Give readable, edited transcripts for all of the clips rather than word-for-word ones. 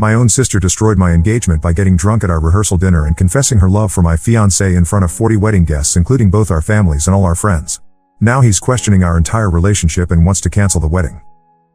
My own sister destroyed my engagement by getting drunk at our rehearsal dinner and confessing her love for my fiancé in front of 40 wedding guests, including both our families and all our friends. Now he's questioning our entire relationship and wants to cancel the wedding.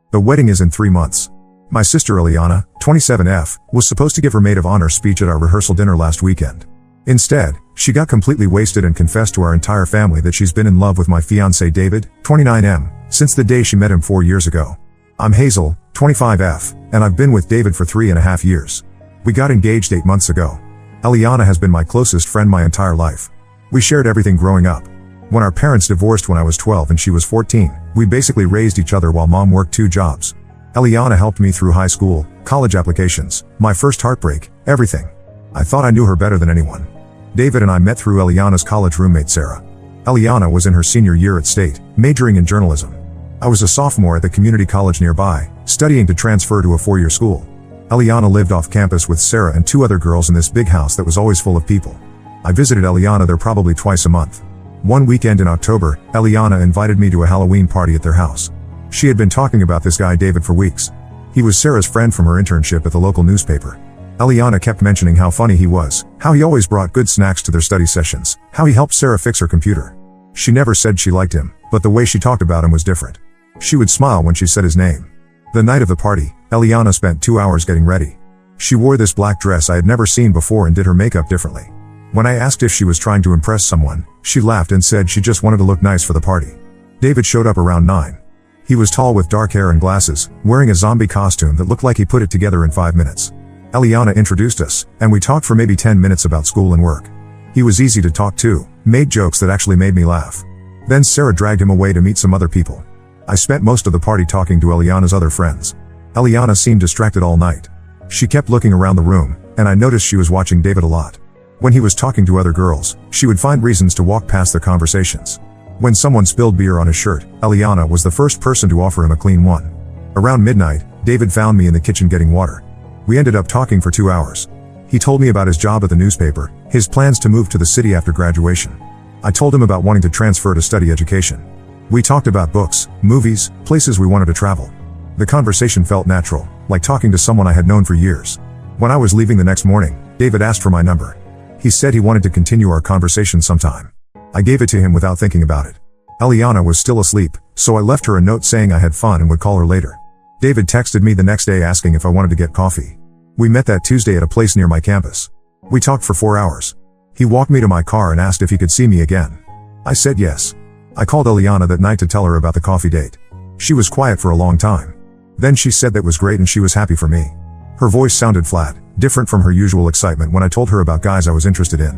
The wedding is in 3 months. My sister Eliana, 27F, was supposed to give her maid of honor speech at our rehearsal dinner last weekend. Instead, she got completely wasted and confessed to our entire family that she's been in love with my fiancé David, 29M, since the day she met him 4 years ago. I'm Hazel, 25F, and I've been with David for 3.5 years. We got engaged 8 months ago. Eliana has been my closest friend my entire life. We shared everything growing up. When our parents divorced when I was 12 and she was 14, we basically raised each other while mom worked 2 jobs. Eliana helped me through high school, college applications, my first heartbreak, everything. I thought I knew her better than anyone. David and I met through Eliana's college roommate Sarah. Eliana was in her senior year at State, majoring in journalism. I was a sophomore at the community college nearby, studying to transfer to a 4-year school. Eliana lived off campus with Sarah and 2 other girls in this big house that was always full of people. I visited Eliana there probably twice a month. One weekend in October, Eliana invited me to a Halloween party at their house. She had been talking about this guy David for weeks. He was Sarah's friend from her internship at the local newspaper. Eliana kept mentioning how funny he was, how he always brought good snacks to their study sessions, how he helped Sarah fix her computer. She never said she liked him, but the way she talked about him was different. She would smile when she said his name. The night of the party, Eliana spent 2 hours getting ready. She wore this black dress I had never seen before and did her makeup differently. When I asked if she was trying to impress someone, she laughed and said she just wanted to look nice for the party. David showed up around 9. He was tall with dark hair and glasses, wearing a zombie costume that looked like he put it together in 5 minutes. Eliana introduced us, and we talked for maybe 10 minutes about school and work. He was easy to talk to, made jokes that actually made me laugh. Then Sarah dragged him away to meet some other people. I spent most of the party talking to Eliana's other friends. Eliana seemed distracted all night. She kept looking around the room, and I noticed she was watching David a lot. When he was talking to other girls, she would find reasons to walk past their conversations. When someone spilled beer on his shirt, Eliana was the first person to offer him a clean one. Around midnight, David found me in the kitchen getting water. We ended up talking for 2 hours. He told me about his job at the newspaper, his plans to move to the city after graduation. I told him about wanting to transfer to study education. We talked about books, movies, places we wanted to travel. The conversation felt natural, like talking to someone I had known for years. When I was leaving the next morning, David asked for my number. He said he wanted to continue our conversation sometime. I gave it to him without thinking about it. Eliana was still asleep, so I left her a note saying I had fun and would call her later. David texted me the next day asking if I wanted to get coffee. We met that Tuesday at a place near my campus. We talked for 4 hours. He walked me to my car and asked if he could see me again. I said yes. I called Eliana that night to tell her about the coffee date. She was quiet for a long time. Then she said that was great and she was happy for me. Her voice sounded flat, different from her usual excitement when I told her about guys I was interested in.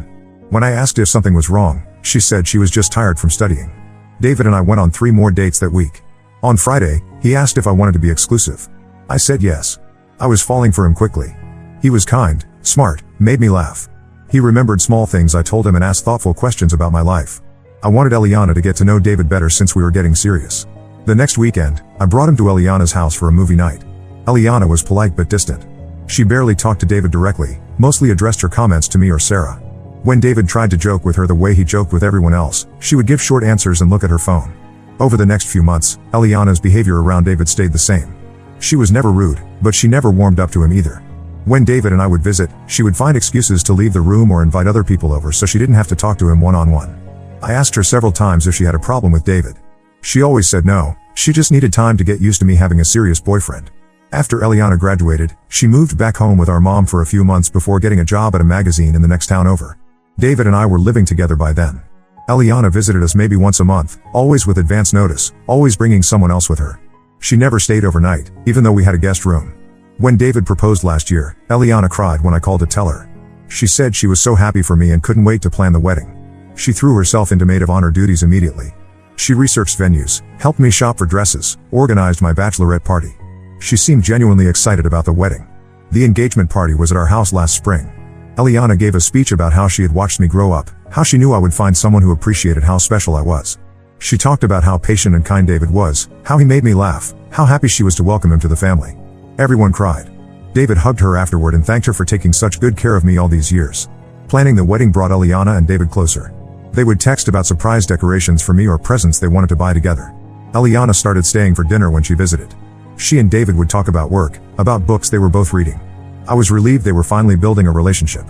When I asked if something was wrong, she said she was just tired from studying. David and I went on 3 more dates that week. On Friday, he asked if I wanted to be exclusive. I said yes. I was falling for him quickly. He was kind, smart, made me laugh. He remembered small things I told him and asked thoughtful questions about my life. I wanted Eliana to get to know David better since we were getting serious. The next weekend, I brought him to Eliana's house for a movie night. Eliana was polite but distant. She barely talked to David directly, mostly addressed her comments to me or Sarah. When David tried to joke with her the way he joked with everyone else, she would give short answers and look at her phone. Over the next few months, Eliana's behavior around David stayed the same. She was never rude, but she never warmed up to him either. When David and I would visit, she would find excuses to leave the room or invite other people over so she didn't have to talk to him one-on-one. I asked her several times if she had a problem with David. She always said no, she just needed time to get used to me having a serious boyfriend. After Eliana graduated, she moved back home with our mom for a few months before getting a job at a magazine in the next town over. David and I were living together by then. Eliana visited us maybe once a month, always with advance notice, always bringing someone else with her. She never stayed overnight, even though we had a guest room. When David proposed last year, Eliana cried when I called to tell her. She said she was so happy for me and couldn't wait to plan the wedding. She threw herself into maid of honor duties immediately. She researched venues, helped me shop for dresses, organized my bachelorette party. She seemed genuinely excited about the wedding. The engagement party was at our house last spring. Eliana gave a speech about how she had watched me grow up, how she knew I would find someone who appreciated how special I was. She talked about how patient and kind David was, how he made me laugh, how happy she was to welcome him to the family. Everyone cried. David hugged her afterward and thanked her for taking such good care of me all these years. Planning the wedding brought Eliana and David closer. They would text about surprise decorations for me or presents they wanted to buy together. Eliana started staying for dinner when she visited. She and David would talk about work, about books they were both reading. I was relieved they were finally building a relationship.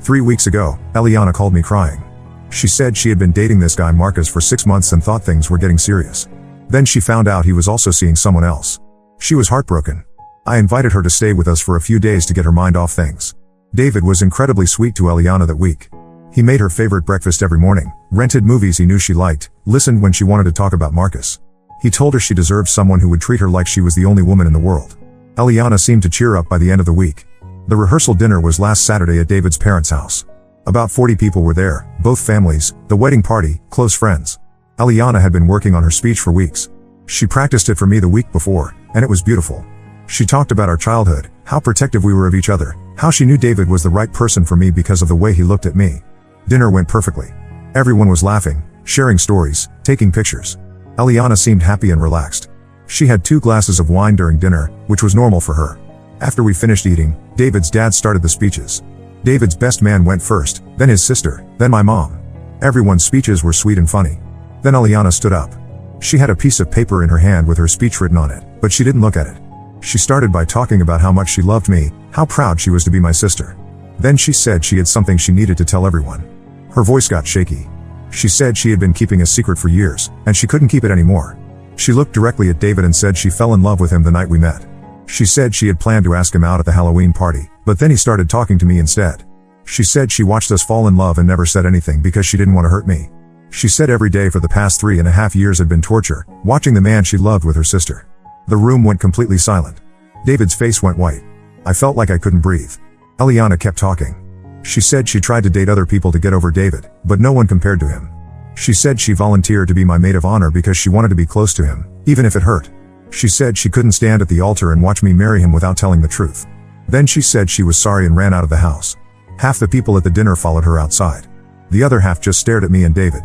3 weeks ago, Eliana called me crying. She said she had been dating this guy Marcus for 6 months and thought things were getting serious. Then she found out he was also seeing someone else. She was heartbroken. I invited her to stay with us for a few days to get her mind off things. David was incredibly sweet to Eliana that week. He made her favorite breakfast every morning, rented movies he knew she liked, listened when she wanted to talk about Marcus. He told her she deserved someone who would treat her like she was the only woman in the world. Eliana seemed to cheer up by the end of the week. The rehearsal dinner was last Saturday at David's parents' house. About 40 people were there, both families, the wedding party, close friends. Eliana had been working on her speech for weeks. She practiced it for me the week before, and it was beautiful. She talked about our childhood, how protective we were of each other, how she knew David was the right person for me because of the way he looked at me. Dinner went perfectly. Everyone was laughing, sharing stories, taking pictures. Eliana seemed happy and relaxed. She had 2 glasses of wine during dinner, which was normal for her. After we finished eating, David's dad started the speeches. David's best man went first, then his sister, then my mom. Everyone's speeches were sweet and funny. Then Eliana stood up. She had a piece of paper in her hand with her speech written on it, but she didn't look at it. She started by talking about how much she loved me, how proud she was to be my sister. Then she said she had something she needed to tell everyone. Her voice got shaky. She said she had been keeping a secret for years, and she couldn't keep it anymore. She looked directly at David and said she fell in love with him the night we met. She said she had planned to ask him out at the Halloween party, but then he started talking to me instead. She said she watched us fall in love and never said anything because she didn't want to hurt me. She said every day for the past 3.5 years had been torture, watching the man she loved with her sister. The room went completely silent. David's face went white. I felt like I couldn't breathe. Eliana kept talking. She said she tried to date other people to get over David, but no one compared to him. She said she volunteered to be my maid of honor because she wanted to be close to him, even if it hurt. She said she couldn't stand at the altar and watch me marry him without telling the truth. Then she said she was sorry and ran out of the house. Half the people at the dinner followed her outside. The other half just stared at me and David.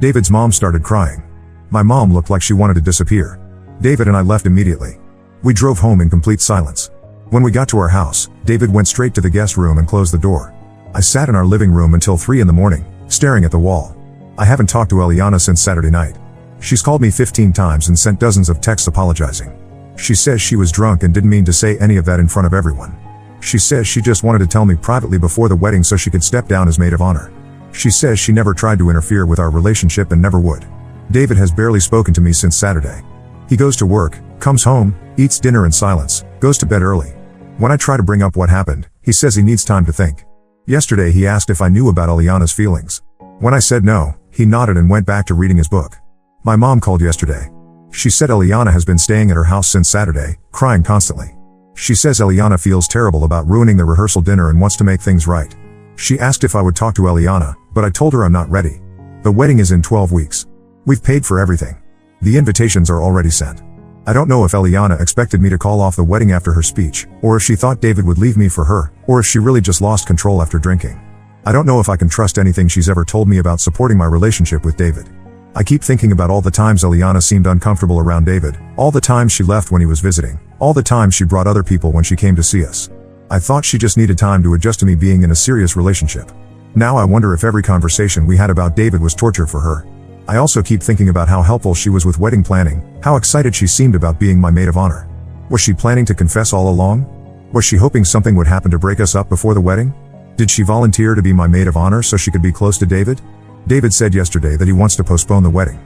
David's mom started crying. My mom looked like she wanted to disappear. David and I left immediately. We drove home in complete silence. When we got to our house, David went straight to the guest room and closed the door. I sat in our living room until 3 in the morning, staring at the wall. I haven't talked to Eliana since Saturday night. She's called me 15 times and sent dozens of texts apologizing. She says she was drunk and didn't mean to say any of that in front of everyone. She says she just wanted to tell me privately before the wedding so she could step down as maid of honor. She says she never tried to interfere with our relationship and never would. David has barely spoken to me since Saturday. He goes to work, comes home, eats dinner in silence, goes to bed early. When I try to bring up what happened, he says he needs time to think. Yesterday he asked if I knew about Eliana's feelings. When I said no, he nodded and went back to reading his book. My mom called yesterday. She said Eliana has been staying at her house since Saturday, crying constantly. She says Eliana feels terrible about ruining the rehearsal dinner and wants to make things right. She asked if I would talk to Eliana, but I told her I'm not ready. The wedding is in 12 weeks. We've paid for everything. The invitations are already sent. I don't know if Eliana expected me to call off the wedding after her speech, or if she thought David would leave me for her, or if she really just lost control after drinking. I don't know if I can trust anything she's ever told me about supporting my relationship with David. I keep thinking about all the times Eliana seemed uncomfortable around David, all the times she left when he was visiting, all the times she brought other people when she came to see us. I thought she just needed time to adjust to me being in a serious relationship. Now I wonder if every conversation we had about David was torture for her. I also keep thinking about how helpful she was with wedding planning, how excited she seemed about being my maid of honor. Was she planning to confess all along? Was she hoping something would happen to break us up before the wedding? Did she volunteer to be my maid of honor so she could be close to David? David said yesterday that he wants to postpone the wedding.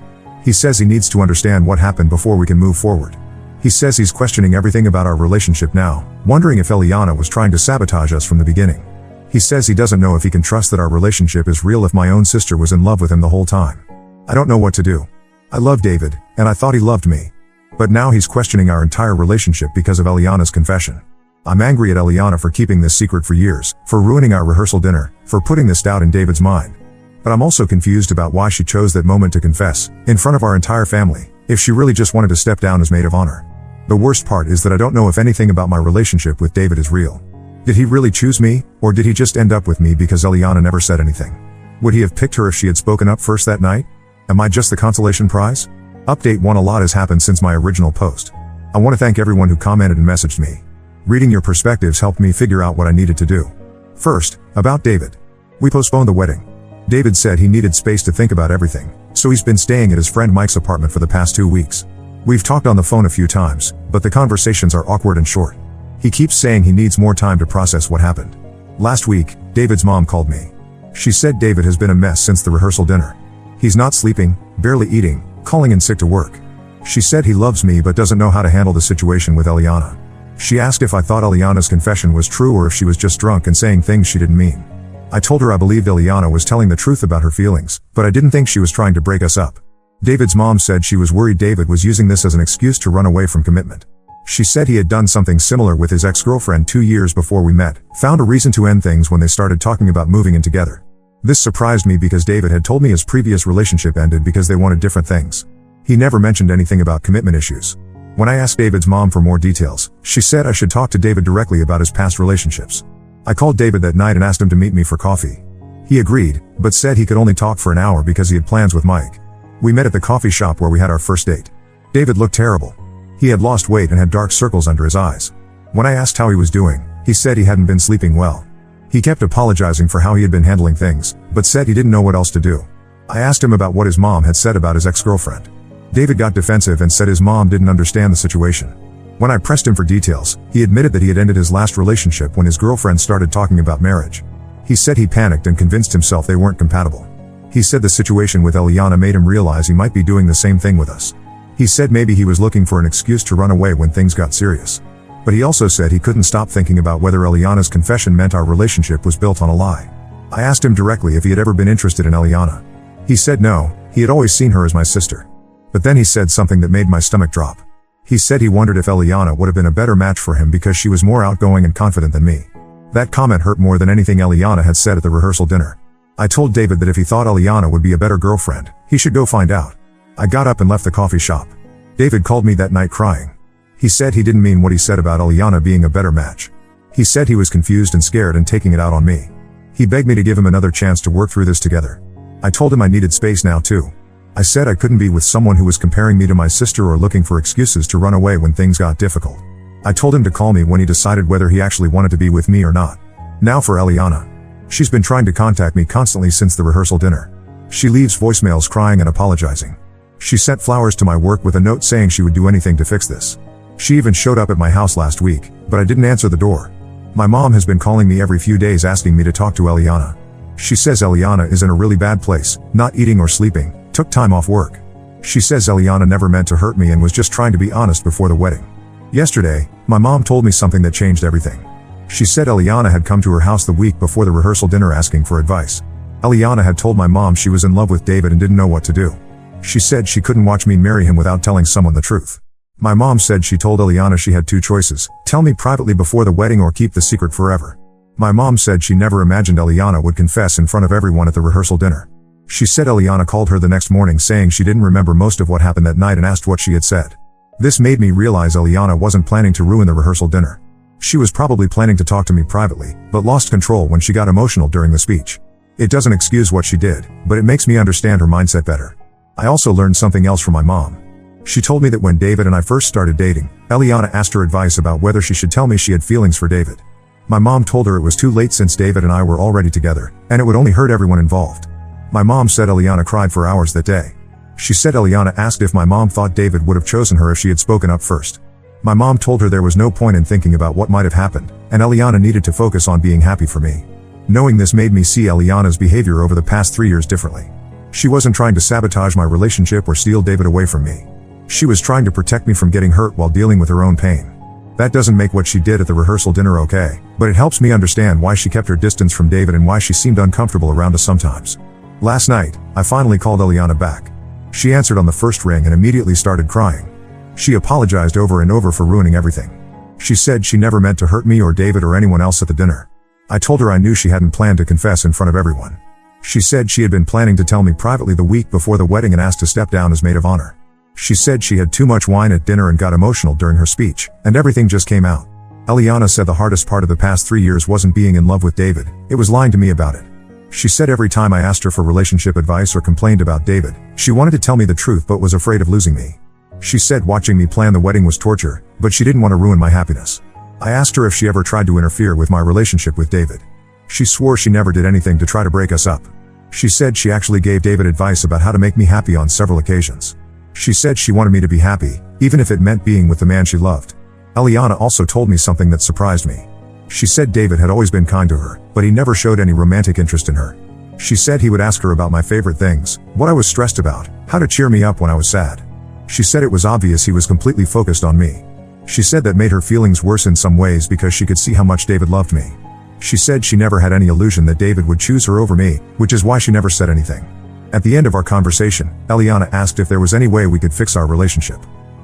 He says he needs to understand what happened before we can move forward. He says he's questioning everything about our relationship now, wondering if Eliana was trying to sabotage us from the beginning. He says he doesn't know if he can trust that our relationship is real if my own sister was in love with him the whole time. I don't know what to do. I love David, and I thought he loved me. But now he's questioning our entire relationship because of Eliana's confession. I'm angry at Eliana for keeping this secret for years, for ruining our rehearsal dinner, for putting this doubt in David's mind. But I'm also confused about why she chose that moment to confess, in front of our entire family, if she really just wanted to step down as maid of honor. The worst part is that I don't know if anything about my relationship with David is real. Did he really choose me, or did he just end up with me because Eliana never said anything? Would he have picked her if she had spoken up first that night? Am I just the consolation prize? Update 1: A lot has happened since my original post. I want to thank everyone who commented and messaged me. Reading your perspectives helped me figure out what I needed to do. First, about David. We postponed the wedding. David said he needed space to think about everything, so he's been staying at his friend Mike's apartment for the past 2 weeks. We've talked on the phone a few times, but the conversations are awkward and short. He keeps saying he needs more time to process what happened. Last week, David's mom called me. She said David has been a mess since the rehearsal dinner. He's not sleeping, barely eating, calling in sick to work. She said he loves me but doesn't know how to handle the situation with Eliana. She asked if I thought Eliana's confession was true or if she was just drunk and saying things she didn't mean. I told her I believed Eliana was telling the truth about her feelings, but I didn't think she was trying to break us up. David's mom said she was worried David was using this as an excuse to run away from commitment. She said he had done something similar with his ex-girlfriend 2 years before we met, found a reason to end things when they started talking about moving in together. This surprised me because David had told me his previous relationship ended because they wanted different things. He never mentioned anything about commitment issues. When I asked David's mom for more details, she said I should talk to David directly about his past relationships. I called David that night and asked him to meet me for coffee. He agreed, but said he could only talk for an hour because he had plans with Mike. We met at the coffee shop where we had our first date. David looked terrible. He had lost weight and had dark circles under his eyes. When I asked how he was doing, he said he hadn't been sleeping well. He kept apologizing for how he had been handling things, but said he didn't know what else to do. I asked him about what his mom had said about his ex-girlfriend. David got defensive and said his mom didn't understand the situation. When I pressed him for details, he admitted that he had ended his last relationship when his girlfriend started talking about marriage. He said he panicked and convinced himself they weren't compatible. He said the situation with Eliana made him realize he might be doing the same thing with us. He said maybe he was looking for an excuse to run away when things got serious. But he also said he couldn't stop thinking about whether Eliana's confession meant our relationship was built on a lie. I asked him directly if he had ever been interested in Eliana. He said no, he had always seen her as my sister. But then he said something that made my stomach drop. He said he wondered if Eliana would have been a better match for him because she was more outgoing and confident than me. That comment hurt more than anything Eliana had said at the rehearsal dinner. I told David that if he thought Eliana would be a better girlfriend, he should go find out. I got up and left the coffee shop. David called me that night crying. He said he didn't mean what he said about Eliana being a better match. He said he was confused and scared and taking it out on me. He begged me to give him another chance to work through this together. I told him I needed space now too. I said I couldn't be with someone who was comparing me to my sister or looking for excuses to run away when things got difficult. I told him to call me when he decided whether he actually wanted to be with me or not. Now for Eliana. She's been trying to contact me constantly since the rehearsal dinner. She leaves voicemails crying and apologizing. She sent flowers to my work with a note saying she would do anything to fix this. She even showed up at my house last week, but I didn't answer the door. My mom has been calling me every few days asking me to talk to Eliana. She says Eliana is in a really bad place, not eating or sleeping, took time off work. She says Eliana never meant to hurt me and was just trying to be honest before the wedding. Yesterday, my mom told me something that changed everything. She said Eliana had come to her house the week before the rehearsal dinner asking for advice. Eliana had told my mom she was in love with David and didn't know what to do. She said she couldn't watch me marry him without telling someone the truth. My mom said she told Eliana she had two choices, tell me privately before the wedding or keep the secret forever. My mom said she never imagined Eliana would confess in front of everyone at the rehearsal dinner. She said Eliana called her the next morning saying she didn't remember most of what happened that night and asked what she had said. This made me realize Eliana wasn't planning to ruin the rehearsal dinner. She was probably planning to talk to me privately, but lost control when she got emotional during the speech. It doesn't excuse what she did, but it makes me understand her mindset better. I also learned something else from my mom. She told me that when David and I first started dating, Eliana asked her advice about whether she should tell me she had feelings for David. My mom told her it was too late since David and I were already together, and it would only hurt everyone involved. My mom said Eliana cried for hours that day. She said Eliana asked if my mom thought David would have chosen her if she had spoken up first. My mom told her there was no point in thinking about what might have happened, and Eliana needed to focus on being happy for me. Knowing this made me see Eliana's behavior over the past 3 years differently. She wasn't trying to sabotage my relationship or steal David away from me. She was trying to protect me from getting hurt while dealing with her own pain. That doesn't make what she did at the rehearsal dinner okay, but it helps me understand why she kept her distance from David and why she seemed uncomfortable around us sometimes. Last night, I finally called Eliana back. She answered on the first ring and immediately started crying. She apologized over and over for ruining everything. She said she never meant to hurt me or David or anyone else at the dinner. I told her I knew she hadn't planned to confess in front of everyone. She said she had been planning to tell me privately the week before the wedding and asked to step down as maid of honor. She said she had too much wine at dinner and got emotional during her speech, and everything just came out. Eliana said the hardest part of the past 3 years wasn't being in love with David, it was lying to me about it. She said every time I asked her for relationship advice or complained about David, she wanted to tell me the truth but was afraid of losing me. She said watching me plan the wedding was torture, but she didn't want to ruin my happiness. I asked her if she ever tried to interfere with my relationship with David. She swore she never did anything to try to break us up. She said she actually gave David advice about how to make me happy on several occasions. She said she wanted me to be happy, even if it meant being with the man she loved. Eliana also told me something that surprised me. She said David had always been kind to her, but he never showed any romantic interest in her. She said he would ask her about my favorite things, what I was stressed about, how to cheer me up when I was sad. She said it was obvious he was completely focused on me. She said that made her feelings worse in some ways because she could see how much David loved me. She said she never had any illusion that David would choose her over me, which is why she never said anything. At the end of our conversation, Eliana asked if there was any way we could fix our relationship.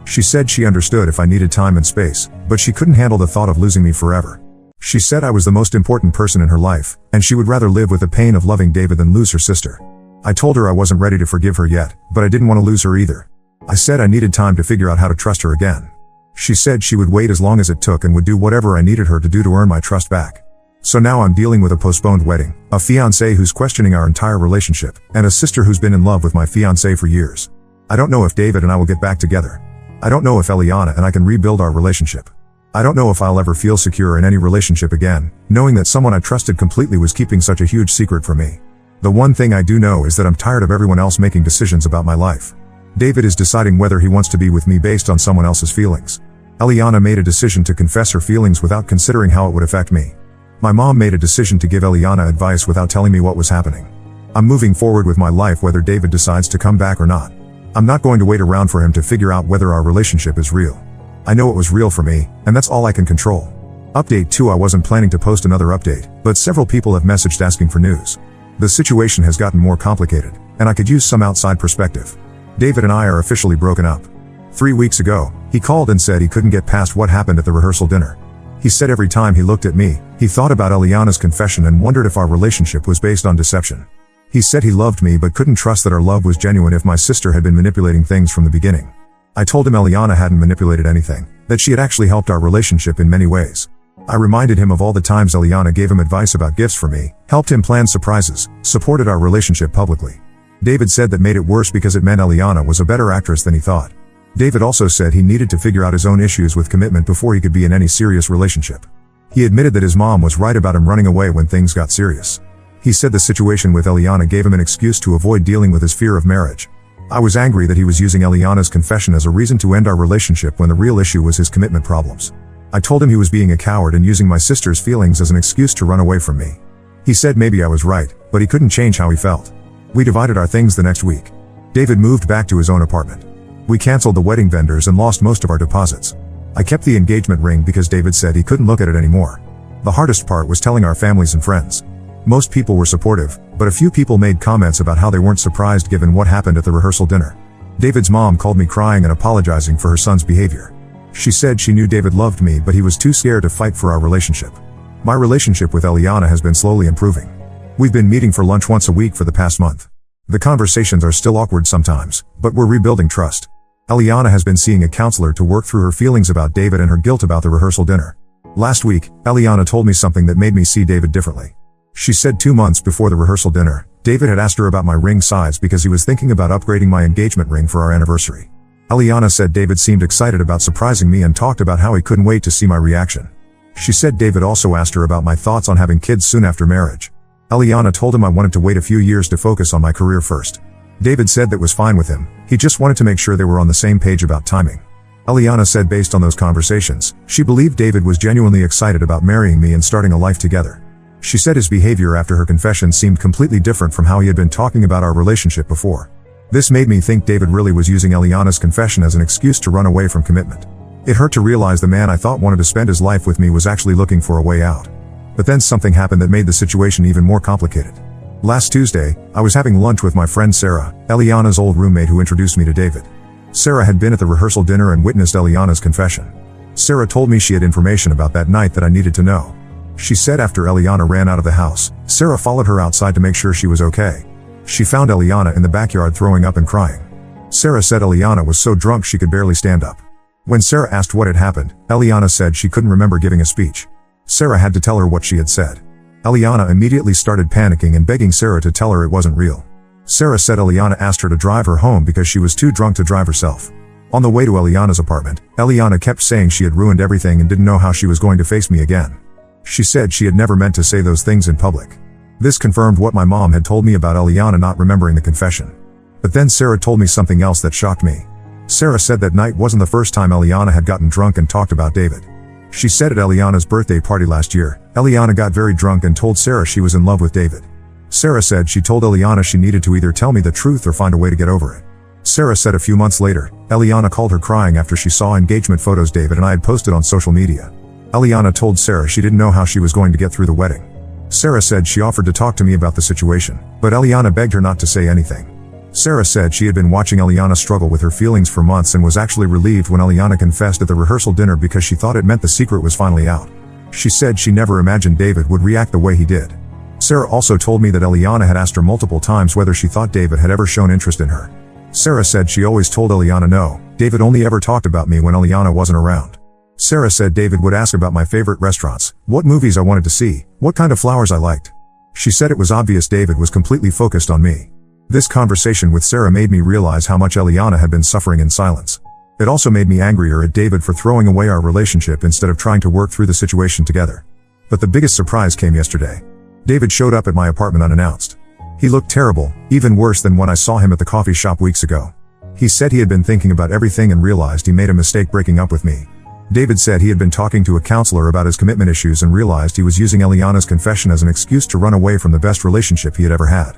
She said she understood if I needed time and space, but she couldn't handle the thought of losing me forever. She said I was the most important person in her life, and she would rather live with the pain of loving David than lose her sister. I told her I wasn't ready to forgive her yet, but I didn't want to lose her either. I said I needed time to figure out how to trust her again. She said she would wait as long as it took and would do whatever I needed her to do to earn my trust back. So now I'm dealing with a postponed wedding, a fiancé who's questioning our entire relationship, and a sister who's been in love with my fiancé for years. I don't know if David and I will get back together. I don't know if Eliana and I can rebuild our relationship. I don't know if I'll ever feel secure in any relationship again, knowing that someone I trusted completely was keeping such a huge secret from me. The one thing I do know is that I'm tired of everyone else making decisions about my life. David is deciding whether he wants to be with me based on someone else's feelings. Eliana made a decision to confess her feelings without considering how it would affect me. My mom made a decision to give Eliana advice without telling me what was happening. I'm moving forward with my life whether David decides to come back or not. I'm not going to wait around for him to figure out whether our relationship is real. I know it was real for me, and that's all I can control. Update 2: I wasn't planning to post another update, but several people have messaged asking for news. The situation has gotten more complicated, and I could use some outside perspective. David and I are officially broken up. 3 weeks ago, he called and said he couldn't get past what happened at the rehearsal dinner. He said every time he looked at me, he thought about Eliana's confession and wondered if our relationship was based on deception. He said he loved me but couldn't trust that our love was genuine if my sister had been manipulating things from the beginning. I told him Eliana hadn't manipulated anything, that she had actually helped our relationship in many ways. I reminded him of all the times Eliana gave him advice about gifts for me, helped him plan surprises, supported our relationship publicly. David said that made it worse because it meant Eliana was a better actress than he thought. David also said he needed to figure out his own issues with commitment before he could be in any serious relationship. He admitted that his mom was right about him running away when things got serious. He said the situation with Eliana gave him an excuse to avoid dealing with his fear of marriage. I was angry that he was using Eliana's confession as a reason to end our relationship when the real issue was his commitment problems. I told him he was being a coward and using my sister's feelings as an excuse to run away from me. He said maybe I was right, but he couldn't change how he felt. We divided our things the next week. David moved back to his own apartment. We canceled the wedding vendors and lost most of our deposits. I kept the engagement ring because David said he couldn't look at it anymore. The hardest part was telling our families and friends. Most people were supportive, but a few people made comments about how they weren't surprised given what happened at the rehearsal dinner. David's mom called me crying and apologizing for her son's behavior. She said she knew David loved me but he was too scared to fight for our relationship. My relationship with Eliana has been slowly improving. We've been meeting for lunch once a week for the past month. The conversations are still awkward sometimes, but we're rebuilding trust. Eliana has been seeing a counselor to work through her feelings about David and her guilt about the rehearsal dinner. Last week, Eliana told me something that made me see David differently. She said 2 months before the rehearsal dinner, David had asked her about my ring size because he was thinking about upgrading my engagement ring for our anniversary. Eliana said David seemed excited about surprising me and talked about how he couldn't wait to see my reaction. She said David also asked her about my thoughts on having kids soon after marriage. Eliana told him I wanted to wait a few years to focus on my career first. David said that was fine with him, he just wanted to make sure they were on the same page about timing. Eliana said based on those conversations, she believed David was genuinely excited about marrying me and starting a life together. She said his behavior after her confession seemed completely different from how he had been talking about our relationship before. This made me think David really was using Eliana's confession as an excuse to run away from commitment. It hurt to realize the man I thought wanted to spend his life with me was actually looking for a way out. But then something happened that made the situation even more complicated. Last Tuesday, I was having lunch with my friend Sarah, Eliana's old roommate who introduced me to David. Sarah had been at the rehearsal dinner and witnessed Eliana's confession. Sarah told me she had information about that night that I needed to know. She said after Eliana ran out of the house, Sarah followed her outside to make sure she was okay. She found Eliana in the backyard throwing up and crying. Sarah said Eliana was so drunk she could barely stand up. When Sarah asked what had happened, Eliana said she couldn't remember giving a speech. Sarah had to tell her what she had said. Eliana immediately started panicking and begging Sarah to tell her it wasn't real. Sarah said Eliana asked her to drive her home because she was too drunk to drive herself. On the way to Eliana's apartment, Eliana kept saying she had ruined everything and didn't know how she was going to face me again. She said she had never meant to say those things in public. This confirmed what my mom had told me about Eliana not remembering the confession. But then Sarah told me something else that shocked me. Sarah said that night wasn't the first time Eliana had gotten drunk and talked about David. She said at Eliana's birthday party last year, Eliana got very drunk and told Sarah she was in love with David. Sarah said she told Eliana she needed to either tell me the truth or find a way to get over it. Sarah said a few months later, Eliana called her crying after she saw engagement photos David and I had posted on social media. Eliana told Sarah she didn't know how she was going to get through the wedding. Sarah said she offered to talk to me about the situation, but Eliana begged her not to say anything. Sarah said she had been watching Eliana struggle with her feelings for months and was actually relieved when Eliana confessed at the rehearsal dinner because she thought it meant the secret was finally out. She said she never imagined David would react the way he did. Sarah also told me that Eliana had asked her multiple times whether she thought David had ever shown interest in her. Sarah said she always told Eliana no, David only ever talked about me when Eliana wasn't around. Sarah said David would ask about my favorite restaurants, what movies I wanted to see, what kind of flowers I liked. She said it was obvious David was completely focused on me. This conversation with Sarah made me realize how much Eliana had been suffering in silence. It also made me angrier at David for throwing away our relationship instead of trying to work through the situation together. But the biggest surprise came yesterday. David showed up at my apartment unannounced. He looked terrible, even worse than when I saw him at the coffee shop weeks ago. He said he had been thinking about everything and realized he made a mistake breaking up with me. David said he had been talking to a counselor about his commitment issues and realized he was using Eliana's confession as an excuse to run away from the best relationship he had ever had.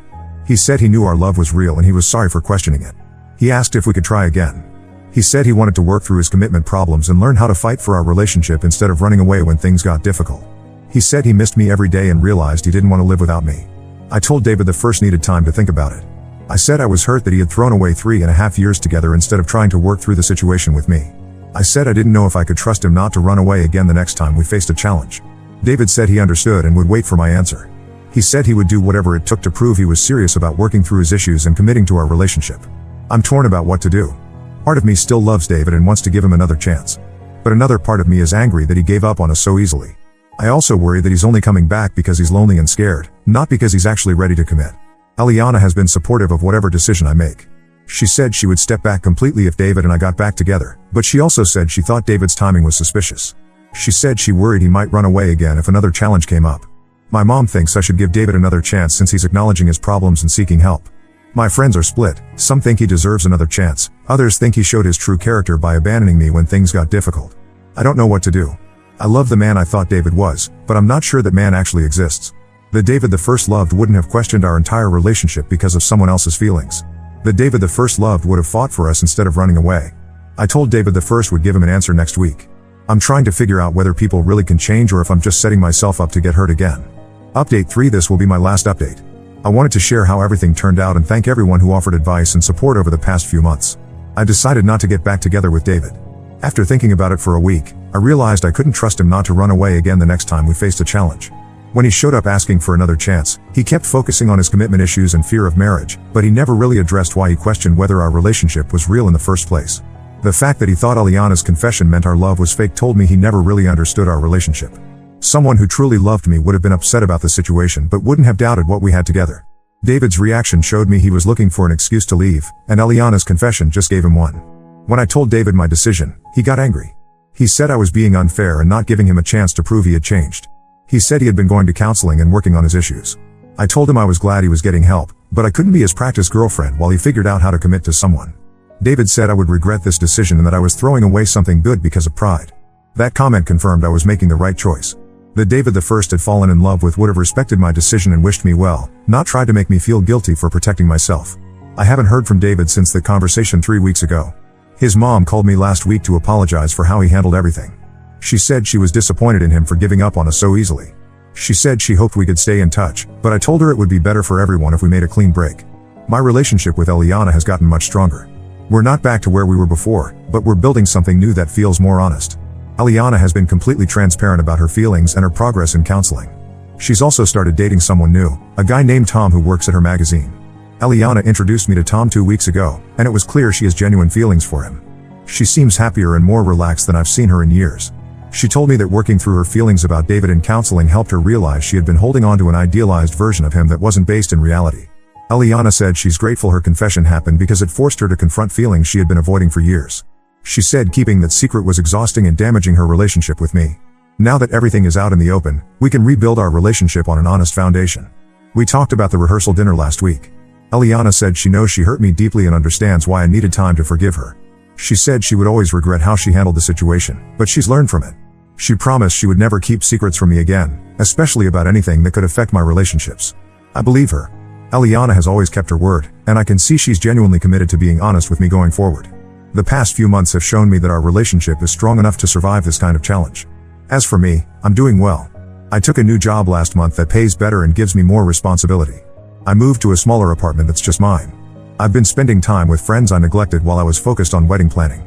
He said he knew our love was real and he was sorry for questioning it. He asked if we could try again. He said he wanted to work through his commitment problems and learn how to fight for our relationship instead of running away when things got difficult. He said he missed me every day and realized he didn't want to live without me. I told David the first needed time to think about it. I said I was hurt that he had thrown away 3.5 years together instead of trying to work through the situation with me. I said I didn't know if I could trust him not to run away again the next time we faced a challenge. David said he understood and would wait for my answer. He said he would do whatever it took to prove he was serious about working through his issues and committing to our relationship. I'm torn about what to do. Part of me still loves David and wants to give him another chance. But another part of me is angry that he gave up on us so easily. I also worry that he's only coming back because he's lonely and scared, not because he's actually ready to commit. Eliana has been supportive of whatever decision I make. She said she would step back completely if David and I got back together, but she also said she thought David's timing was suspicious. She said she worried he might run away again if another challenge came up. My mom thinks I should give David another chance since he's acknowledging his problems and seeking help. My friends are split, some think he deserves another chance, others think he showed his true character by abandoning me when things got difficult. I don't know what to do. I love the man I thought David was, but I'm not sure that man actually exists. The David the first loved wouldn't have questioned our entire relationship because of someone else's feelings. The David the first loved would have fought for us instead of running away. I told David the first would give him an answer next week. I'm trying to figure out whether people really can change or if I'm just setting myself up to get hurt again. Update 3. This will be my last update. I wanted to share how everything turned out and thank everyone who offered advice and support over the past few months. I decided not to get back together with David. After thinking about it for a week, I realized I couldn't trust him not to run away again the next time we faced a challenge. When he showed up asking for another chance, he kept focusing on his commitment issues and fear of marriage, but he never really addressed why he questioned whether our relationship was real in the first place. The fact that he thought Eliana's confession meant our love was fake told me he never really understood our relationship. Someone who truly loved me would have been upset about the situation but wouldn't have doubted what we had together. David's reaction showed me he was looking for an excuse to leave, and Eliana's confession just gave him one. When I told David my decision, he got angry. He said I was being unfair and not giving him a chance to prove he had changed. He said he had been going to counseling and working on his issues. I told him I was glad he was getting help, but I couldn't be his practice girlfriend while he figured out how to commit to someone. David said I would regret this decision and that I was throwing away something good because of pride. That comment confirmed I was making the right choice. That David the first had fallen in love with would have respected my decision and wished me well, not tried to make me feel guilty for protecting myself. I haven't heard from David since the conversation 3 weeks ago. His mom called me last week to apologize for how he handled everything. She said she was disappointed in him for giving up on us so easily. She said she hoped we could stay in touch, but I told her it would be better for everyone if we made a clean break. My relationship with Eliana has gotten much stronger. We're not back to where we were before, but we're building something new that feels more honest. Eliana has been completely transparent about her feelings and her progress in counseling. She's also started dating someone new, a guy named Tom who works at her magazine. Eliana introduced me to Tom 2 weeks ago, and it was clear she has genuine feelings for him. She seems happier and more relaxed than I've seen her in years. She told me that working through her feelings about David in counseling helped her realize she had been holding on to an idealized version of him that wasn't based in reality. Eliana said she's grateful her confession happened because it forced her to confront feelings she had been avoiding for years. She said keeping that secret was exhausting and damaging her relationship with me. Now that everything is out in the open, we can rebuild our relationship on an honest foundation. We talked about the rehearsal dinner last week. Eliana said she knows she hurt me deeply and understands why I needed time to forgive her. She said she would always regret how she handled the situation, but she's learned from it. She promised she would never keep secrets from me again, especially about anything that could affect my relationships. I believe her. Eliana has always kept her word, and I can see she's genuinely committed to being honest with me going forward. The past few months have shown me that our relationship is strong enough to survive this kind of challenge. As for me, I'm doing well. I took a new job last month that pays better and gives me more responsibility. I moved to a smaller apartment that's just mine. I've been spending time with friends I neglected while I was focused on wedding planning.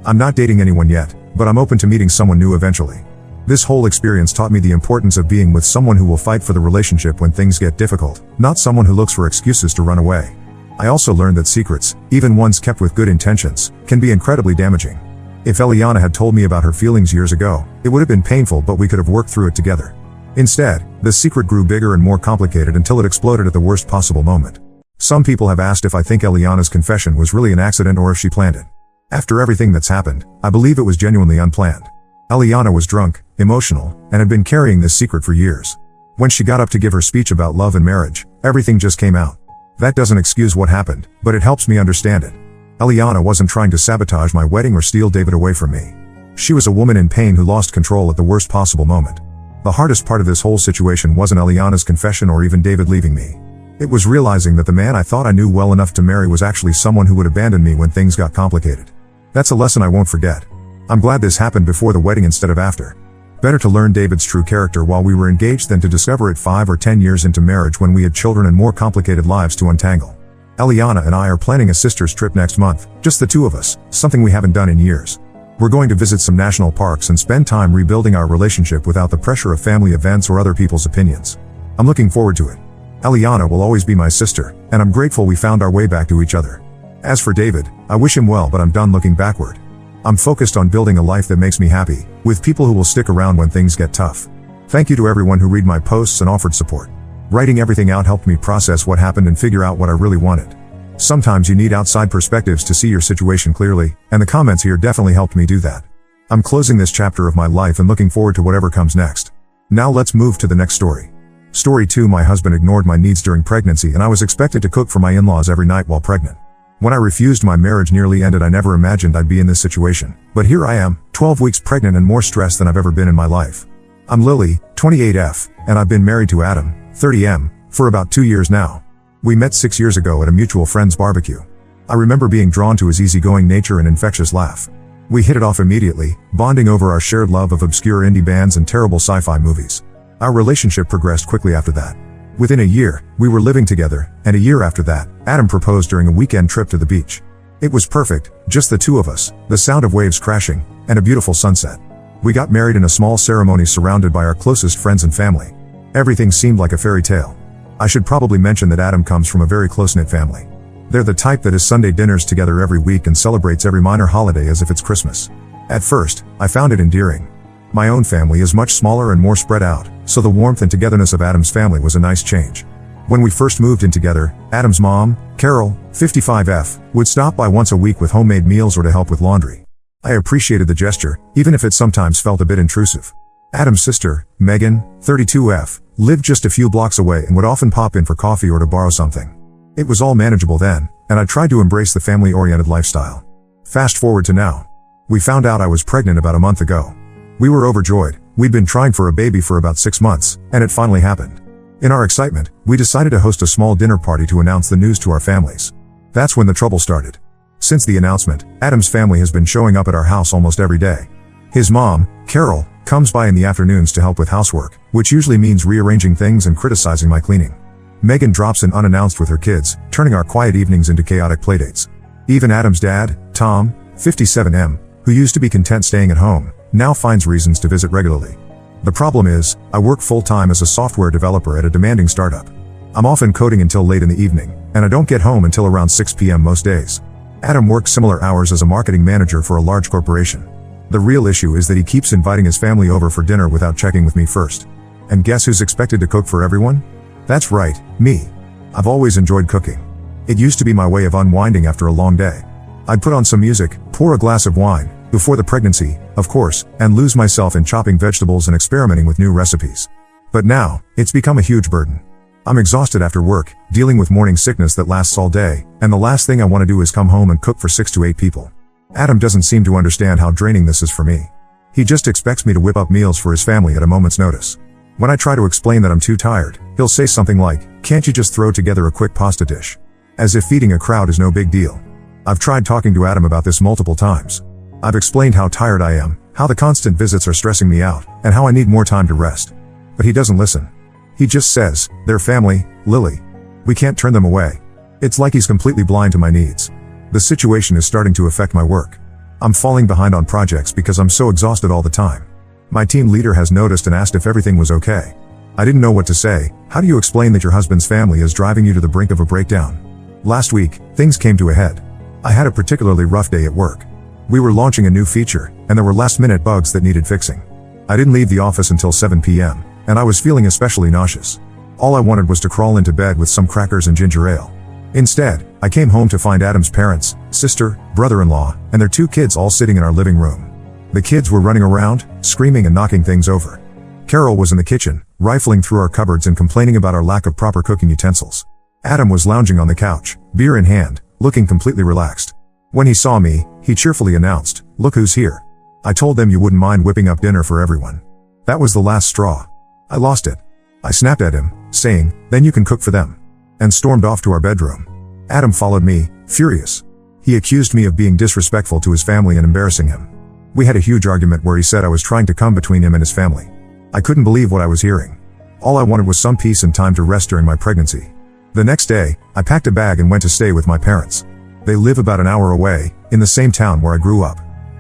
I'm not dating anyone yet, but I'm open to meeting someone new eventually. This whole experience taught me the importance of being with someone who will fight for the relationship when things get difficult, not someone who looks for excuses to run away. I also learned that secrets, even ones kept with good intentions, can be incredibly damaging. If Eliana had told me about her feelings years ago, it would have been painful, but we could have worked through it together. Instead, the secret grew bigger and more complicated until it exploded at the worst possible moment. Some people have asked if I think Eliana's confession was really an accident or if she planned it. After everything that's happened, I believe it was genuinely unplanned. Eliana was drunk, emotional, and had been carrying this secret for years. When she got up to give her speech about love and marriage, everything just came out. That doesn't excuse what happened, but it helps me understand it. Eliana wasn't trying to sabotage my wedding or steal David away from me. She was a woman in pain who lost control at the worst possible moment. The hardest part of this whole situation wasn't Eliana's confession or even David leaving me. It was realizing that the man I thought I knew well enough to marry was actually someone who would abandon me when things got complicated. That's a lesson I won't forget. I'm glad this happened before the wedding instead of after. Better to learn David's true character while we were engaged than to discover it 5 or 10 years into marriage when we had children and more complicated lives to untangle. Eliana and I are planning a sister's trip next month, just the two of us, something we haven't done in years. We're going to visit some national parks and spend time rebuilding our relationship without the pressure of family events or other people's opinions. I'm looking forward to it. Eliana will always be my sister, and I'm grateful we found our way back to each other. As for David, I wish him well, but I'm done looking backward. I'm focused on building a life that makes me happy, with people who will stick around when things get tough. Thank you to everyone who read my posts and offered support. Writing everything out helped me process what happened and figure out what I really wanted. Sometimes you need outside perspectives to see your situation clearly, and the comments here definitely helped me do that. I'm closing this chapter of my life and looking forward to whatever comes next. Now let's move to the next story. Story 2. My husband ignored my needs during pregnancy, and I was expected to cook for my in-laws every night while pregnant. When I refused, my marriage nearly ended. I never imagined I'd be in this situation, but here I am, 12 weeks pregnant and more stressed than I've ever been in my life. I'm Lily, 28F, and I've been married to Adam, 30M, for about 2 years now. We met 6 years ago at a mutual friend's barbecue. I remember being drawn to his easygoing nature and infectious laugh. We hit it off immediately, bonding over our shared love of obscure indie bands and terrible sci-fi movies. Our relationship progressed quickly after that. Within a year, we were living together, and a year after that, Adam proposed during a weekend trip to the beach. It was perfect, just the two of us, the sound of waves crashing, and a beautiful sunset. We got married in a small ceremony surrounded by our closest friends and family. Everything seemed like a fairy tale. I should probably mention that Adam comes from a very close-knit family. They're the type that has Sunday dinners together every week and celebrates every minor holiday as if it's Christmas. At first, I found it endearing. My own family is much smaller and more spread out, so the warmth and togetherness of Adam's family was a nice change. When we first moved in together, Adam's mom, Carol, 55F, would stop by once a week with homemade meals or to help with laundry. I appreciated the gesture, even if it sometimes felt a bit intrusive. Adam's sister, Megan, 32F, lived just a few blocks away and would often pop in for coffee or to borrow something. It was all manageable then, and I tried to embrace the family-oriented lifestyle. Fast forward to now. We found out I was pregnant about a month ago. We were overjoyed. We'd been trying for a baby for about 6 months, and it finally happened. In our excitement, we decided to host a small dinner party to announce the news to our families. That's when the trouble started. Since the announcement, Adam's family has been showing up at our house almost every day. His mom, Carol, comes by in the afternoons to help with housework, which usually means rearranging things and criticizing my cleaning. Megan drops in unannounced with her kids, turning our quiet evenings into chaotic playdates. Even Adam's dad, Tom, 57M, who used to be content staying at home, now finds reasons to visit regularly. The problem is, I work full-time as a software developer at a demanding startup. I'm often coding until late in the evening, and I don't get home until around 6 p.m. most days. Adam works similar hours as a marketing manager for a large corporation. The real issue is that he keeps inviting his family over for dinner without checking with me first. And guess who's expected to cook for everyone? That's right, me. I've always enjoyed cooking. It used to be my way of unwinding after a long day. I'd put on some music, pour a glass of wine, before the pregnancy, of course, and lose myself in chopping vegetables and experimenting with new recipes. But now, it's become a huge burden. I'm exhausted after work, dealing with morning sickness that lasts all day, and the last thing I want to do is come home and cook for 6 to 8 people. Adam doesn't seem to understand how draining this is for me. He just expects me to whip up meals for his family at a moment's notice. When I try to explain that I'm too tired, he'll say something like, "Can't you just throw together a quick pasta dish?" As if feeding a crowd is no big deal. I've tried talking to Adam about this multiple times. I've explained how tired I am, how the constant visits are stressing me out, and how I need more time to rest. But he doesn't listen. He just says, "They're family, Lily. We can't turn them away." It's like he's completely blind to my needs. The situation is starting to affect my work. I'm falling behind on projects because I'm so exhausted all the time. My team leader has noticed and asked if everything was okay. I didn't know what to say. How do you explain that your husband's family is driving you to the brink of a breakdown? Last week, things came to a head. I had a particularly rough day at work. We were launching a new feature, and there were last-minute bugs that needed fixing. I didn't leave the office until 7 p.m., and I was feeling especially nauseous. All I wanted was to crawl into bed with some crackers and ginger ale. Instead, I came home to find Adam's parents, sister, brother-in-law, and their 2 kids all sitting in our living room. The kids were running around, screaming and knocking things over. Carol was in the kitchen, rifling through our cupboards and complaining about our lack of proper cooking utensils. Adam was lounging on the couch, beer in hand, looking completely relaxed. When he saw me, he cheerfully announced, "Look who's here." I told them you wouldn't mind whipping up dinner for everyone. That was the last straw. I lost it. I snapped at him, saying, "Then you can cook for them," and stormed off to our bedroom. Adam followed me, furious. He accused me of being disrespectful to his family and embarrassing him. We had a huge argument where he said I was trying to come between him and his family. I couldn't believe what I was hearing. All I wanted was some peace and time to rest during my pregnancy. The next day, I packed a bag and went to stay with my parents. They live about an hour away, in the same town where I grew up.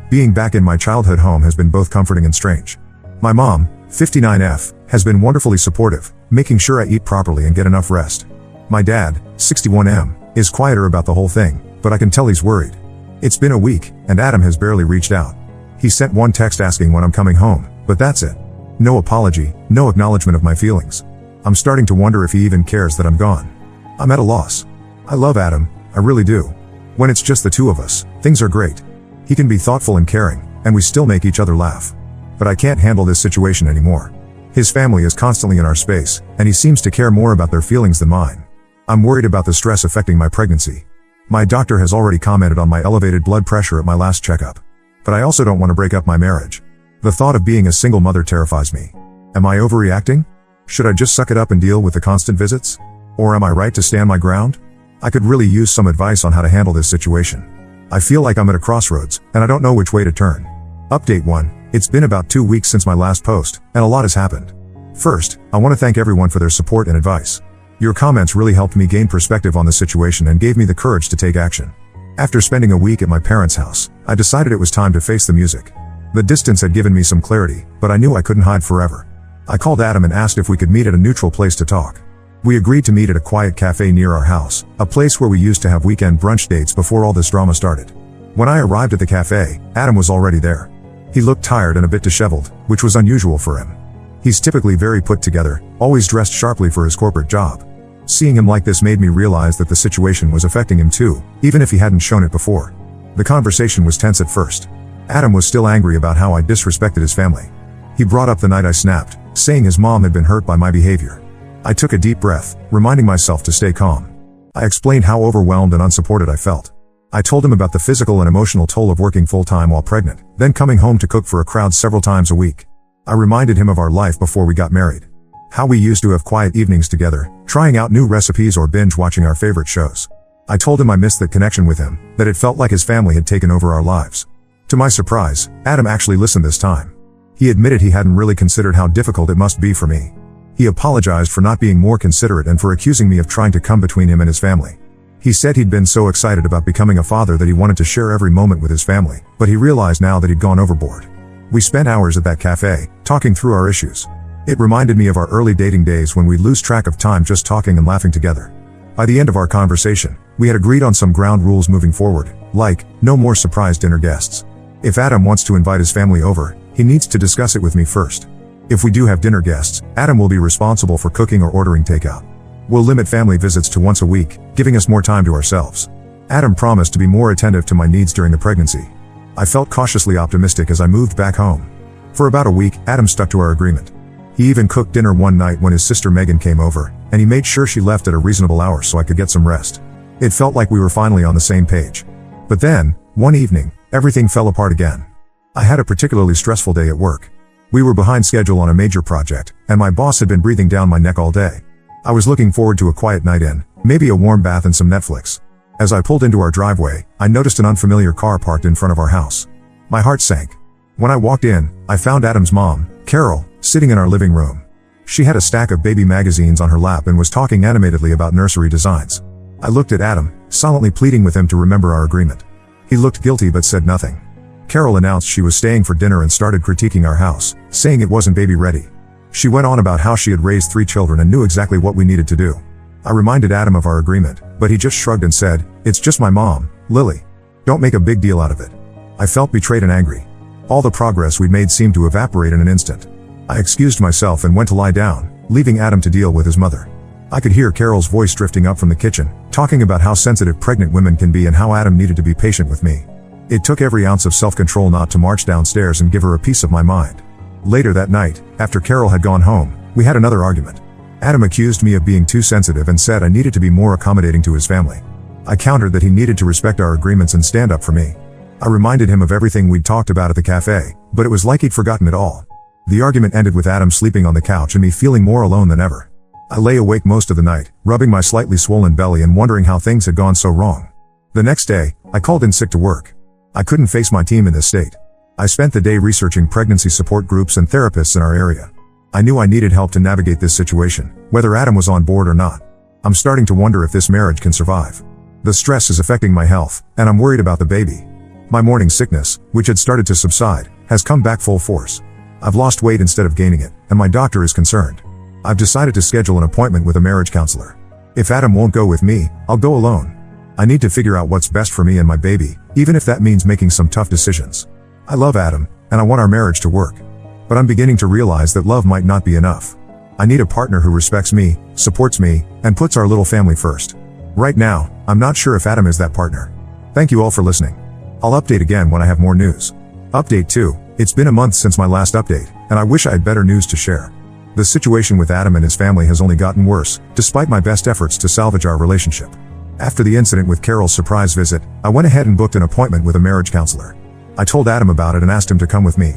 Being back in my childhood home has been both comforting and strange. My mom, 59F, has been wonderfully supportive, making sure I eat properly and get enough rest. My dad, 61M, is quieter about the whole thing, but I can tell he's worried. It's been a week, and Adam has barely reached out. He sent one text asking when I'm coming home, but that's it. No apology, no acknowledgement of my feelings. I'm starting to wonder if he even cares that I'm gone. I'm at a loss. I love Adam, I really do. When it's just the 2 of us, things are great. He can be thoughtful and caring, and we still make each other laugh. But I can't handle this situation anymore. His family is constantly in our space, and he seems to care more about their feelings than mine. I'm worried about the stress affecting my pregnancy. My doctor has already commented on my elevated blood pressure at my last checkup. But I also don't want to break up my marriage. The thought of being a single mother terrifies me. Am I overreacting? Should I just suck it up and deal with the constant visits? Or am I right to stand my ground? I could really use some advice on how to handle this situation. I feel like I'm at a crossroads, and I don't know which way to turn. Update 1. It's been about 2 weeks since my last post, and a lot has happened. First, I want to thank everyone for their support and advice. Your comments really helped me gain perspective on the situation and gave me the courage to take action. After spending a week at my parents' house, I decided it was time to face the music. The distance had given me some clarity, but I knew I couldn't hide forever. I called Adam and asked if we could meet at a neutral place to talk. We agreed to meet at a quiet cafe near our house, a place where we used to have weekend brunch dates before all this drama started. When I arrived at the cafe, Adam was already there. He looked tired and a bit disheveled, which was unusual for him. He's typically very put together, always dressed sharply for his corporate job. Seeing him like this made me realize that the situation was affecting him too, even if he hadn't shown it before. The conversation was tense at first. Adam was still angry about how I disrespected his family. He brought up the night I snapped, saying his mom had been hurt by my behavior. I took a deep breath, reminding myself to stay calm. I explained how overwhelmed and unsupported I felt. I told him about the physical and emotional toll of working full-time while pregnant, then coming home to cook for a crowd several times a week. I reminded him of our life before we got married. How we used to have quiet evenings together, trying out new recipes or binge watching our favorite shows. I told him I missed that connection with him, that it felt like his family had taken over our lives. To my surprise, Adam actually listened this time. He admitted he hadn't really considered how difficult it must be for me. He apologized for not being more considerate and for accusing me of trying to come between him and his family. He said he'd been so excited about becoming a father that he wanted to share every moment with his family, but he realized now that he'd gone overboard. We spent hours at that cafe, talking through our issues. It reminded me of our early dating days when we'd lose track of time just talking and laughing together. By the end of our conversation, we had agreed on some ground rules moving forward, like, no more surprise dinner guests. If Adam wants to invite his family over, he needs to discuss it with me first. If we do have dinner guests, Adam will be responsible for cooking or ordering takeout. We'll limit family visits to once a week, giving us more time to ourselves. Adam promised to be more attentive to my needs during the pregnancy. I felt cautiously optimistic as I moved back home. For about a week, Adam stuck to our agreement. He even cooked dinner one night when his sister Megan came over, and he made sure she left at a reasonable hour so I could get some rest. It felt like we were finally on the same page. But then, one evening, everything fell apart again. I had a particularly stressful day at work. We were behind schedule on a major project, and my boss had been breathing down my neck all day. I was looking forward to a quiet night in, maybe a warm bath and some Netflix. As I pulled into our driveway, I noticed an unfamiliar car parked in front of our house. My heart sank. When I walked in, I found Adam's mom, Carol, sitting in our living room. She had a stack of baby magazines on her lap and was talking animatedly about nursery designs. I looked at Adam, silently pleading with him to remember our agreement. He looked guilty but said nothing. Carol announced she was staying for dinner and started critiquing our house, saying it wasn't baby ready. She went on about how she had raised 3 children and knew exactly what we needed to do. I reminded Adam of our agreement, but he just shrugged and said, "It's just my mom, Lily. Don't make a big deal out of it." I felt betrayed and angry. All the progress we'd made seemed to evaporate in an instant. I excused myself and went to lie down, leaving Adam to deal with his mother. I could hear Carol's voice drifting up from the kitchen, talking about how sensitive pregnant women can be and how Adam needed to be patient with me. It took every ounce of self-control not to march downstairs and give her a piece of my mind. Later that night, after Carol had gone home, we had another argument. Adam accused me of being too sensitive and said I needed to be more accommodating to his family. I countered that he needed to respect our agreements and stand up for me. I reminded him of everything we'd talked about at the cafe, but it was like he'd forgotten it all. The argument ended with Adam sleeping on the couch and me feeling more alone than ever. I lay awake most of the night, rubbing my slightly swollen belly and wondering how things had gone so wrong. The next day, I called in sick to work. I couldn't face my team in this state. I spent the day researching pregnancy support groups and therapists in our area. I knew I needed help to navigate this situation, whether Adam was on board or not. I'm starting to wonder if this marriage can survive. The stress is affecting my health, and I'm worried about the baby. My morning sickness, which had started to subside, has come back full force. I've lost weight instead of gaining it, and my doctor is concerned. I've decided to schedule an appointment with a marriage counselor. If Adam won't go with me, I'll go alone. I need to figure out what's best for me and my baby, even if that means making some tough decisions. I love Adam, and I want our marriage to work. But I'm beginning to realize that love might not be enough. I need a partner who respects me, supports me, and puts our little family first. Right now, I'm not sure if Adam is that partner. Thank you all for listening. I'll update again when I have more news. Update 2. It's been a month since my last update, and I wish I had better news to share. The situation with Adam and his family has only gotten worse, despite my best efforts to salvage our relationship. After the incident with Carol's surprise visit, I went ahead and booked an appointment with a marriage counselor. I told Adam about it and asked him to come with me.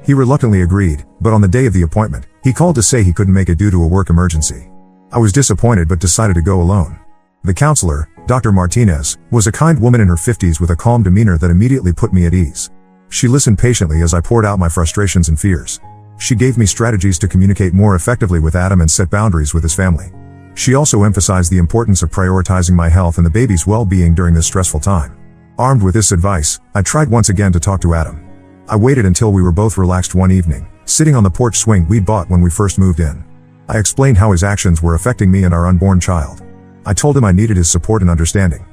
He reluctantly agreed, but on the day of the appointment, he called to say he couldn't make it due to a work emergency. I was disappointed but decided to go alone. The counselor, Dr. Martinez, was a kind woman in her 50s with a calm demeanor that immediately put me at ease. She listened patiently as I poured out my frustrations and fears. She gave me strategies to communicate more effectively with Adam and set boundaries with his family. She also emphasized the importance of prioritizing my health and the baby's well-being during this stressful time. Armed with this advice, I tried once again to talk to Adam. I waited until we were both relaxed one evening, sitting on the porch swing we'd bought when we first moved in. I explained how his actions were affecting me and our unborn child. I told him I needed his support and understanding.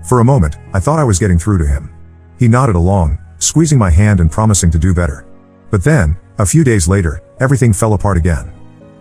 For a moment, I thought I was getting through to him. He nodded along, squeezing my hand and promising to do better. But then, a few days later, everything fell apart again.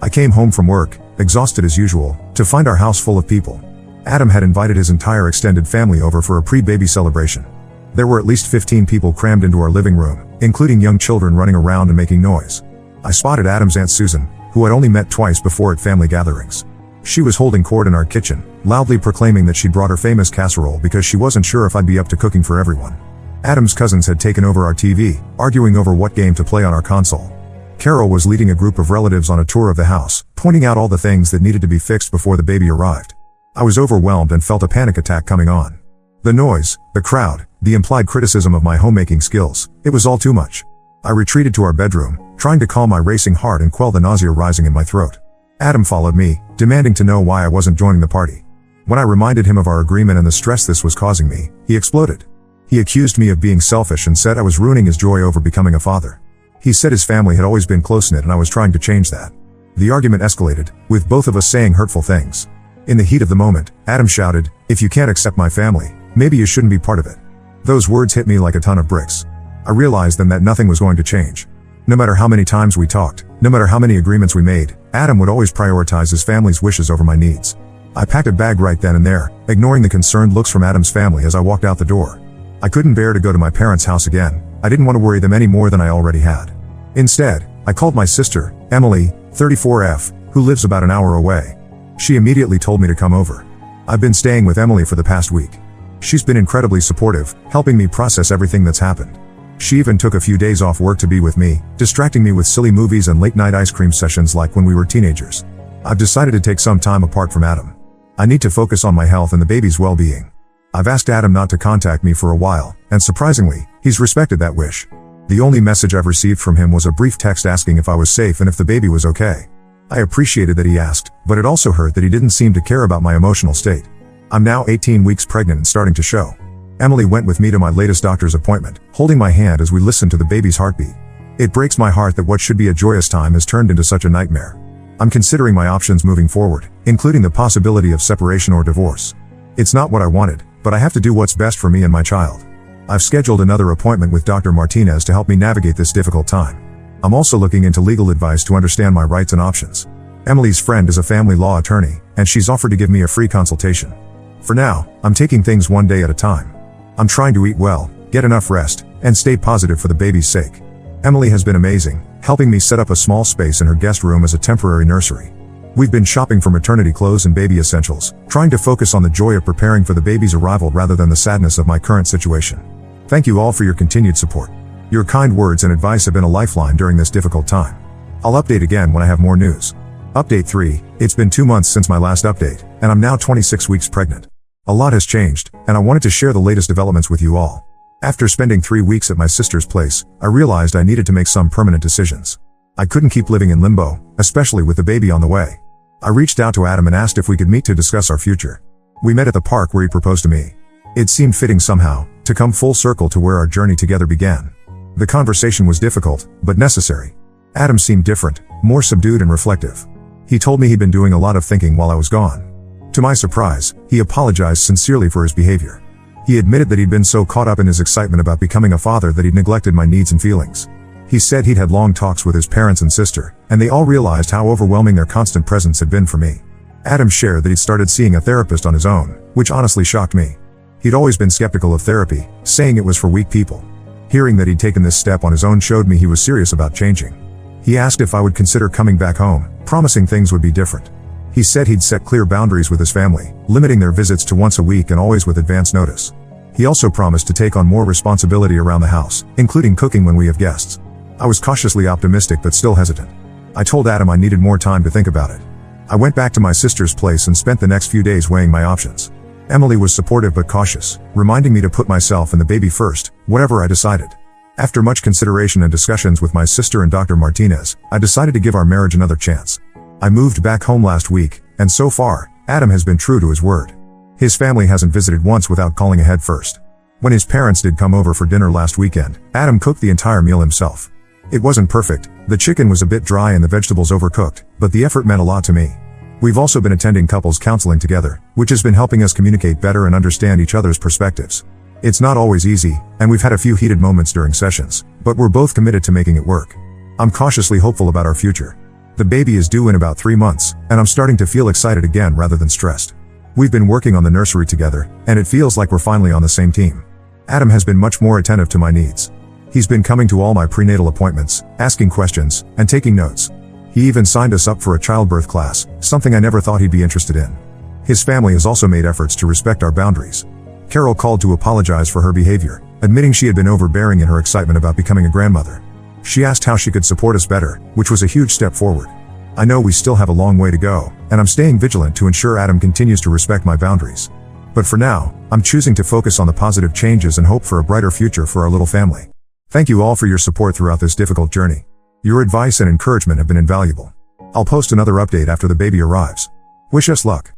I came home from work, exhausted as usual, to find our house full of people. Adam had invited his entire extended family over for a pre-baby celebration. There were at least 15 people crammed into our living room, including young children running around and making noise. I spotted Adam's Aunt Susan, who I'd only met twice before at family gatherings. She was holding court in our kitchen, loudly proclaiming that she'd brought her famous casserole because she wasn't sure if I'd be up to cooking for everyone. Adam's cousins had taken over our TV, arguing over what game to play on our console. Carol was leading a group of relatives on a tour of the house, pointing out all the things that needed to be fixed before the baby arrived. I was overwhelmed and felt a panic attack coming on. The noise, the crowd, the implied criticism of my homemaking skills, it was all too much. I retreated to our bedroom, trying to calm my racing heart and quell the nausea rising in my throat. Adam followed me, demanding to know why I wasn't joining the party. When I reminded him of our agreement and the stress this was causing me, he exploded. He accused me of being selfish and said I was ruining his joy over becoming a father. He said his family had always been close-knit and I was trying to change that. The argument escalated, with both of us saying hurtful things. In the heat of the moment, Adam shouted, "If you can't accept my family, maybe you shouldn't be part of it." Those words hit me like a ton of bricks. I realized then that nothing was going to change. No matter how many times we talked, no matter how many agreements we made, Adam would always prioritize his family's wishes over my needs. I packed a bag right then and there, ignoring the concerned looks from Adam's family as I walked out the door. I couldn't bear to go to my parents' house again. I didn't want to worry them any more than I already had. Instead, I called my sister, Emily, 34F, who lives about an hour away. She immediately told me to come over. I've been staying with Emily for the past week. She's been incredibly supportive, helping me process everything that's happened. She even took a few days off work to be with me, distracting me with silly movies and late-night ice cream sessions like when we were teenagers. I've decided to take some time apart from Adam. I need to focus on my health and the baby's well-being. I've asked Adam not to contact me for a while, and surprisingly, he's respected that wish. The only message I've received from him was a brief text asking if I was safe and if the baby was okay. I appreciated that he asked, but it also hurt that he didn't seem to care about my emotional state. I'm now 18 weeks pregnant and starting to show. Emily went with me to my latest doctor's appointment, holding my hand as we listened to the baby's heartbeat. It breaks my heart that what should be a joyous time has turned into such a nightmare. I'm considering my options moving forward, including the possibility of separation or divorce. It's not what I wanted, but I have to do what's best for me and my child. I've scheduled another appointment with Dr. Martinez to help me navigate this difficult time. I'm also looking into legal advice to understand my rights and options. Emily's friend is a family law attorney, and she's offered to give me a free consultation. For now, I'm taking things one day at a time. I'm trying to eat well, get enough rest, and stay positive for the baby's sake. Emily has been amazing, helping me set up a small space in her guest room as a temporary nursery. We've been shopping for maternity clothes and baby essentials, trying to focus on the joy of preparing for the baby's arrival rather than the sadness of my current situation. Thank you all for your continued support. Your kind words and advice have been a lifeline during this difficult time. I'll update again when I have more news. Update 3, it's been 2 months since my last update, and I'm now 26 weeks pregnant. A lot has changed, and I wanted to share the latest developments with you all. After spending 3 weeks at my sister's place, I realized I needed to make some permanent decisions. I couldn't keep living in limbo, especially with the baby on the way. I reached out to Adam and asked if we could meet to discuss our future. We met at the park where he proposed to me. It seemed fitting somehow, to come full circle to where our journey together began. The conversation was difficult, but necessary. Adam seemed different, more subdued and reflective. He told me he'd been doing a lot of thinking while I was gone. To my surprise, he apologized sincerely for his behavior. He admitted that he'd been so caught up in his excitement about becoming a father that he'd neglected my needs and feelings. He said he'd had long talks with his parents and sister, and they all realized how overwhelming their constant presence had been for me. Adam shared that he'd started seeing a therapist on his own, which honestly shocked me. He'd always been skeptical of therapy, saying it was for weak people. Hearing that he'd taken this step on his own showed me he was serious about changing. He asked if I would consider coming back home, promising things would be different. He said he'd set clear boundaries with his family, limiting their visits to once a week and always with advance notice. He also promised to take on more responsibility around the house, including cooking when we have guests. I was cautiously optimistic but still hesitant. I told Adam I needed more time to think about it. I went back to my sister's place and spent the next few days weighing my options. Emily was supportive but cautious, reminding me to put myself and the baby first, whatever I decided. After much consideration and discussions with my sister and Dr. Martinez, I decided to give our marriage another chance. I moved back home last week, and so far, Adam has been true to his word. His family hasn't visited once without calling ahead first. When his parents did come over for dinner last weekend, Adam cooked the entire meal himself. It wasn't perfect, the chicken was a bit dry and the vegetables overcooked, but the effort meant a lot to me. We've also been attending couples counseling together, which has been helping us communicate better and understand each other's perspectives. It's not always easy, and we've had a few heated moments during sessions, but we're both committed to making it work. I'm cautiously hopeful about our future. The baby is due in about 3 months, and I'm starting to feel excited again rather than stressed. We've been working on the nursery together, and it feels like we're finally on the same team. Adam has been much more attentive to my needs. He's been coming to all my prenatal appointments, asking questions, and taking notes. He even signed us up for a childbirth class, something I never thought he'd be interested in. His family has also made efforts to respect our boundaries. Carol called to apologize for her behavior, admitting she had been overbearing in her excitement about becoming a grandmother. She asked how she could support us better, which was a huge step forward. I know we still have a long way to go, and I'm staying vigilant to ensure Adam continues to respect my boundaries. But for now, I'm choosing to focus on the positive changes and hope for a brighter future for our little family. Thank you all for your support throughout this difficult journey. Your advice and encouragement have been invaluable. I'll post another update after the baby arrives. Wish us luck.